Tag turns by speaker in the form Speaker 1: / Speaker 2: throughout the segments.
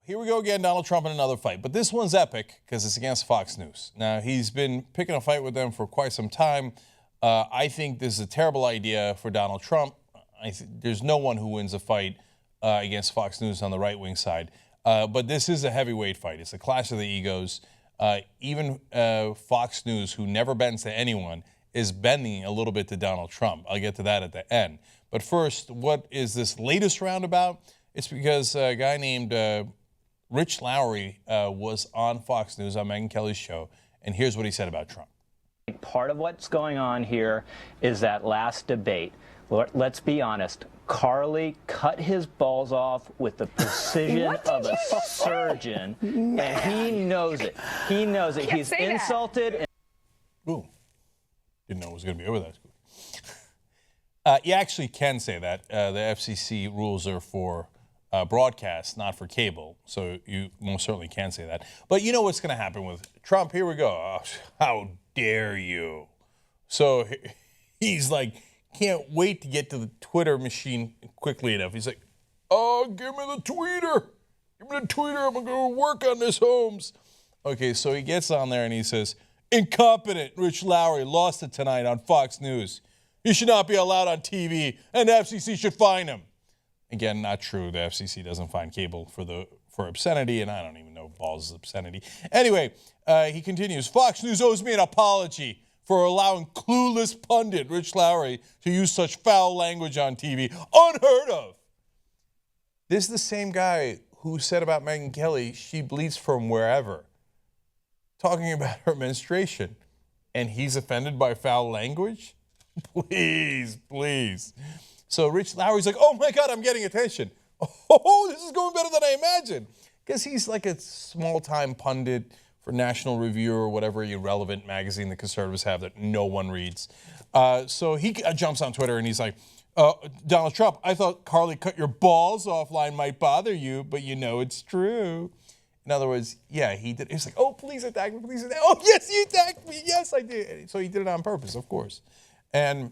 Speaker 1: here we go again, Donald Trump in another fight. But this one's epic because it's against Fox News. Now, he's been picking a fight with them for quite some time. I think this is a terrible idea for Donald Trump. There's no one who wins a fight against Fox News on the right-wing side. But this is a heavyweight fight. It's a clash of the egos. Even Fox News, who never bends to anyone, is bending a little bit to Donald Trump. I'll get to that at the end. But first, what is this latest round about? It's because a guy named Rich Lowry was on Fox News on Megyn Kelly's show, and here's what he said about Trump.
Speaker 2: Part of what's going on here is that last debate. Let's be honest. Carly cut his balls off with the precision of a surgeon, and he knows it. He knows it. He's insulted.
Speaker 1: Ooh, didn't know it was going to be over that quick. You actually can say that. The FCC rules are for broadcast, not for cable, so you most certainly can say that. But you know what's going to happen with Trump? Here we go. Oh, how dare you? So he's like, can't wait to get to the Twitter machine quickly enough. He's like, oh, give me the tweeter. Give me the tweeter. I'm going to go work on this, Holmes. Okay, so he gets on there and he says, incompetent Rich Lowry lost it tonight on Fox News. He should not be allowed on TV, and the FCC should fine him. Again, not true. The FCC doesn't fine cable for obscenity, and I don't even know balls is obscenity. Anyway, he continues, Fox News owes me an apology for allowing clueless pundit Rich Lowry to use such foul language on TV. Unheard of. This is the same guy who said about Megyn Kelly, she bleeds from wherever, talking about her menstruation, and he's offended by foul language? Please, please. So Rich Lowry's like, oh my God, I'm getting attention. Oh, this is going better than I imagined. Because he's like a small-time pundit for National Review or whatever irrelevant magazine the conservatives have that no one reads. So he jumps on Twitter and he's like, Donald Trump, I thought Carly cut your balls offline might bother you, but you know it's true. In other words, yeah, he did. He's like, oh, please attack me, please attack me. Oh, yes, you attacked me. Yes, I did. So he did it on purpose, of course. And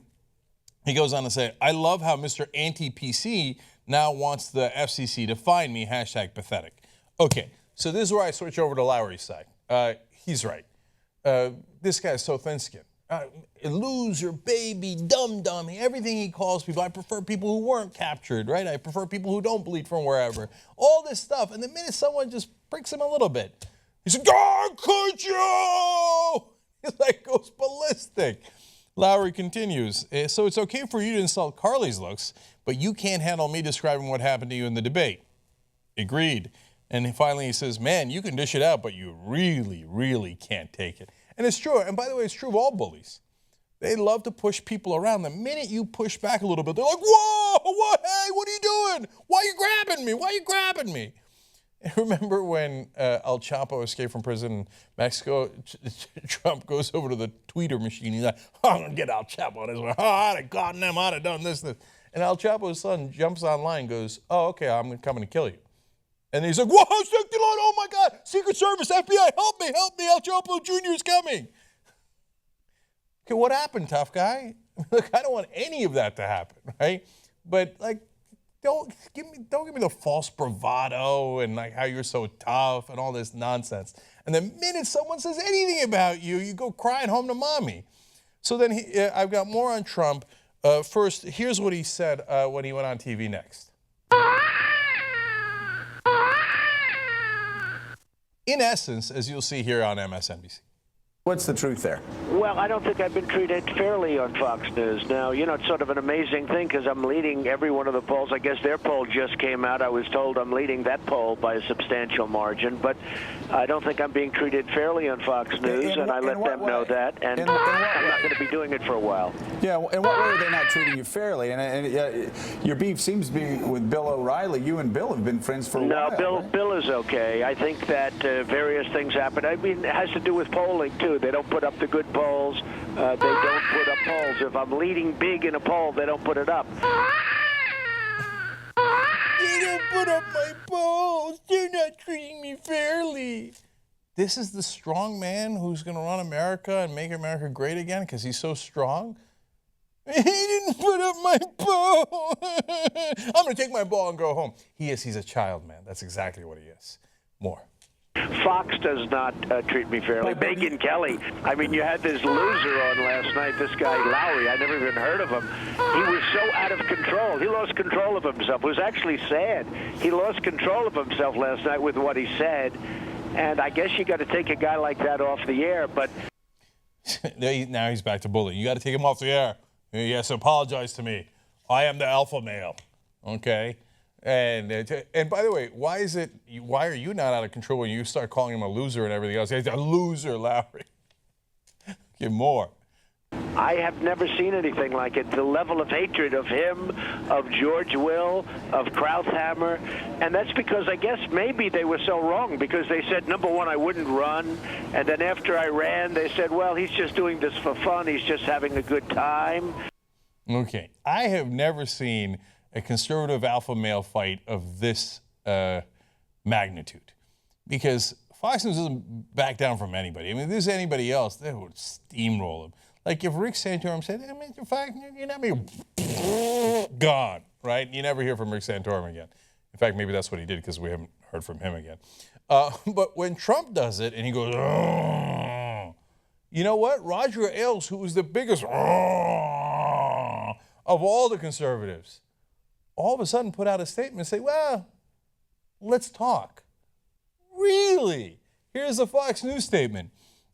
Speaker 1: he goes on to say, I love how Mr. Anti-PC now wants the FCC to fine me, #pathetic. Okay, so this is where I switch over to Lowry's side. He's right. This guy's so thin-skinned. Loser, baby, dumb, everything he calls people. I prefer people who weren't captured, right? I prefer people who don't bleed from wherever. All this stuff. And the minute someone just pricks him a little bit, he's like, oh, could you? He like goes ballistic. Lowry continues, so it's okay for you to insult Carly's looks, but you can't handle me describing what happened to you in the debate. Agreed. And finally he says, man, you can dish it out, but you really, really can't take it. And it's true. And by the way, it's true of all bullies. They love to push people around. The minute you push back a little bit, they're like, whoa, what? Hey, what are you doing? Why are you grabbing me? Why are you grabbing me? And remember when El Chapo escaped from prison in Mexico? Trump goes over to the tweeter machine. He's like, oh, I'm going to get El Chapo on this one. Oh, I'd have gotten him. I'd have done this. And El Chapo's son jumps online and goes, oh, okay, I'm coming to kill you. And he's like, whoa, oh my God, Secret Service, FBI, help me, El Chapo Jr. is coming. Okay, what happened, tough guy? Look, I don't want any of that to happen, right? But like, don't give me the false bravado and like how you're so tough and all this nonsense. And the minute someone says anything about you, you go crying home to mommy. So then I've got more on Trump. First, here's what he said when he went on TV next. In essence, as you'll see here on MSNBC.
Speaker 3: What's the truth there?
Speaker 4: Well, I don't think I've been treated fairly on Fox News. Now, you know, it's sort of an amazing thing because I'm leading every one of the polls. I guess their poll just came out. I was told I'm leading that poll by a substantial margin. But I don't think I'm being treated fairly on Fox News, and I let them know that. And I'm not going to be doing it for a while.
Speaker 3: Yeah, in what way are they not treating you fairly? And your beef seems to be with Bill O'Reilly. You and Bill have been friends for a while.
Speaker 4: No, Bill is okay. I think that various things happen. I mean, it has to do with polling, too. They don't put up the good polls. They don't put up polls. If I'm leading big in a poll, they don't put it up.
Speaker 1: They don't put up my polls. They're not treating me fairly. This is the strong man who's going to run America and make America great again because he's so strong? He didn't put up my ball. I'm going to take my ball and go home. He's a child, man. That's exactly what he is. More.
Speaker 4: Fox does not treat me fairly. Megyn Kelly, I mean, you had this loser on last night, this guy Lowry. I never even heard of him. He was so out of control. He lost control of himself. It was actually sad. He lost control of himself last night with what he said. And I guess you got to take a guy like that off the air. But
Speaker 1: now he's back to bullying. You got to take him off the air. Yes, apologize to me. I am the alpha male. Okay. And by the way, why are you not out of control when you start calling him a loser and everything else? He's a loser, Lowry. Get more.
Speaker 4: I have never seen anything like it. The level of hatred of him, of George Will, of Krauthammer. And that's because I guess maybe they were so wrong, because they said, number one, I wouldn't run. And then after I ran, they said, well, he's just doing this for fun. He's just having a good time.
Speaker 1: Okay. I have never seen a conservative alpha male fight of this magnitude, because Fox News doesn't back down from anybody. I mean, if there's anybody else, they would steamroll him. Like if Rick Santorum said, hey, Mr. Fox, you're not me, gone, right? You never hear from Rick Santorum again. In fact, maybe that's what he did, because we haven't heard from him again. But when Trump does it and he goes, you know what? Roger Ailes, who was the biggest of all the conservatives, all of a sudden put out a statement and say, well, let's talk. Really? Here's the Fox News statement.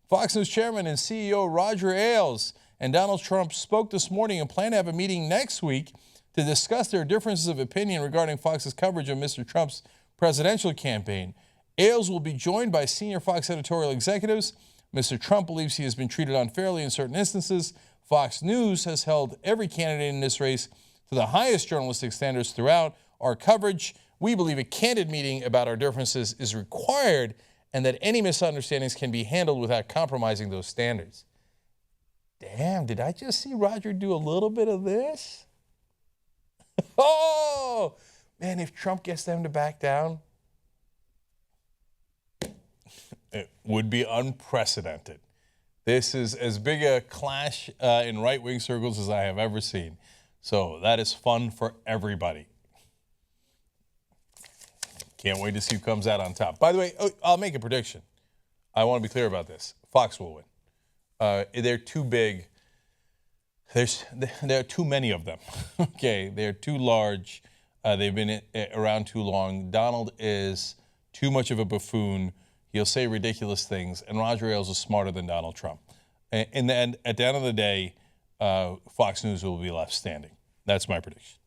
Speaker 1: Fox News chairman and CEO Roger Ailes and Donald Trump spoke this morning and plan to have a meeting next week to discuss their differences of opinion regarding Fox's coverage of Mr. Trump's presidential campaign. Ailes will be joined by senior Fox editorial executives. Mr. Trump believes he has been treated unfairly in certain instances. Fox News has held every candidate in this race to the highest journalistic standards throughout our coverage. We believe a candid meeting about our differences is required, and that any misunderstandings can be handled without compromising those standards. Damn, did I just see Roger do a little bit of this? Oh, man, if Trump gets them to back down, it would be unprecedented. This is as big a clash in right-wing circles as I have ever seen. So that is fun for everybody. Can't wait to see who comes out on top. By the way, I'll make a prediction. I want to be clear about this. Fox will win. They're too big. There are too many of them. Okay, they're too large. They've been around too long. Donald is too much of a buffoon. He'll say ridiculous things. And Roger Ailes is smarter than Donald Trump. And then at the end of the day, Fox News will be left standing. That's my prediction.